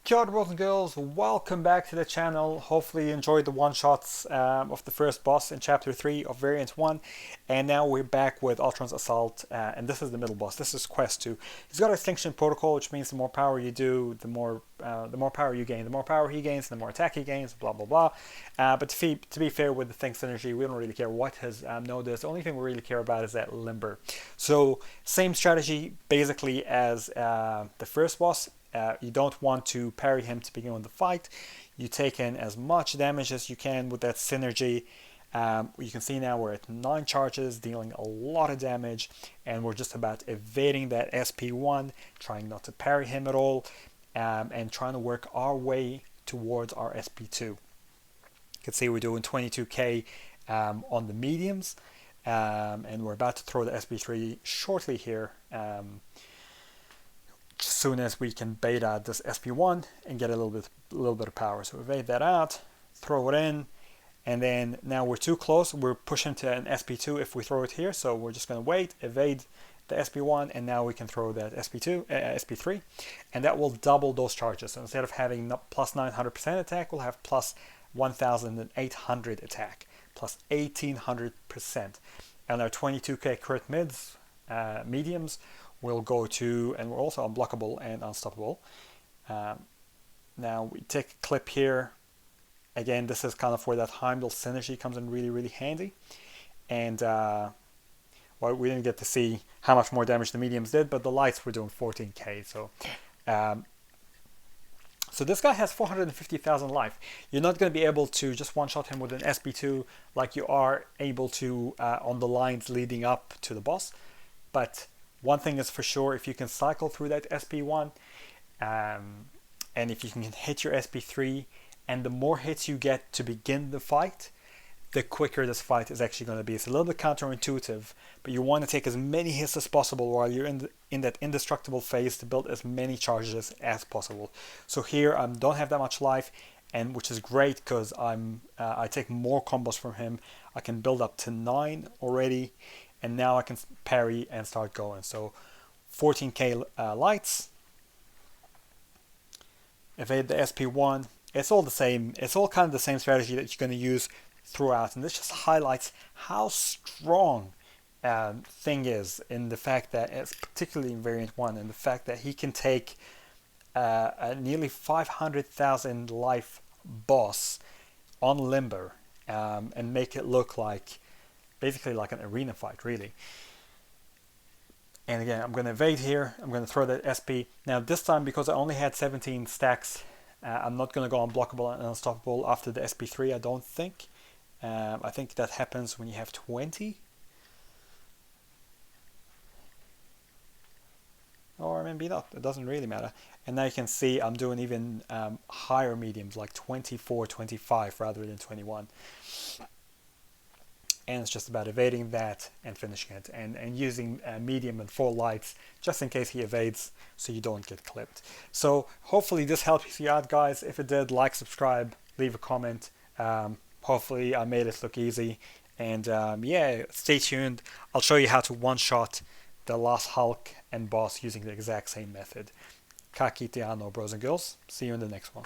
Kia ora, boys and girls, welcome back to the channel. Hopefully you enjoyed the one-shots of the first boss in Chapter 3 of Variant 1. And now we're back with Ultron's Assault, and this is the middle boss. This is Quest 2. He's got Extinction Protocol, which means the more power you do, the more power you gain. The more power he gains, the more attack he gains, blah blah blah. But to be fair with the Think Synergy, we don't really care what his node is. The only thing we really care about is that Limber. So same strategy basically as the first boss. You don't want to parry him to begin with the fight. You take in as much damage as you can with that synergy. You can see now we're at 9 charges, dealing a lot of damage, and we're just about evading that SP1, trying not to parry him at all, and trying to work our way towards our SP2. You can see we're doing 22k on the mediums, and we're about to throw the SP3 shortly here. As soon as we can bait out this SP1 and get a little bit of power. So evade that out, throw it in, and then now we're too close. We're pushing to an SP2 if we throw it here. So we're just going to wait, evade the SP1, and now we can throw that SP3, and that will double those charges. So instead of having plus 900% attack, we'll have plus 1,800 attack, plus 1,800%. And our 22k crit mediums will go to, and we're also unblockable and unstoppable. Now we take a clip here. Again, this is kind of where that Heimdall synergy comes in really handy. And well, we didn't get to see how much more damage the mediums did, but the lights were doing 14k. So so this guy has 450,000 life. You're not going to be able to just one-shot him with an SP2 like you are able to on the lines leading up to the boss. But one thing is for sure, if you can cycle through that SP1, and if you can hit your SP3, and the more hits you get to begin the fight, the quicker this fight is actually going to be. It's a little bit counterintuitive, but you want to take as many hits as possible while you're in that indestructible phase to build as many charges as possible. So here I don't have that much life, and which is great because I take more combos from him. I can build up to 9 already. And now I can parry and start going. So 14k lights. Evade the SP1. It's all the same. It's all kind of the same strategy that you're going to use throughout. And this just highlights how strong Thing is in the fact that, it's particularly in Variant 1, and the fact that he can take a nearly 500,000 life boss on Limber and make it look like basically like an arena fight, really. And again, I'm going to evade here. I'm going to throw that SP. Now this time, because I only had 17 stacks, I'm not going to go unblockable and unstoppable after the SP3, I don't think. I think that happens when you have 20. Or maybe not, it doesn't really matter. And now you can see I'm doing even higher mediums, like 24, 25 rather than 21. And it's just about evading that and finishing it, and using medium and 4 lights just in case he evades, so you don't get clipped. So hopefully this helps you out, guys. If it did, like, subscribe, leave a comment. Hopefully I made it look easy, and yeah, stay tuned. I'll show you how to one-shot the last Hulk and boss using the exact same method. Ka kite ano, bros and girls. See you in the next one.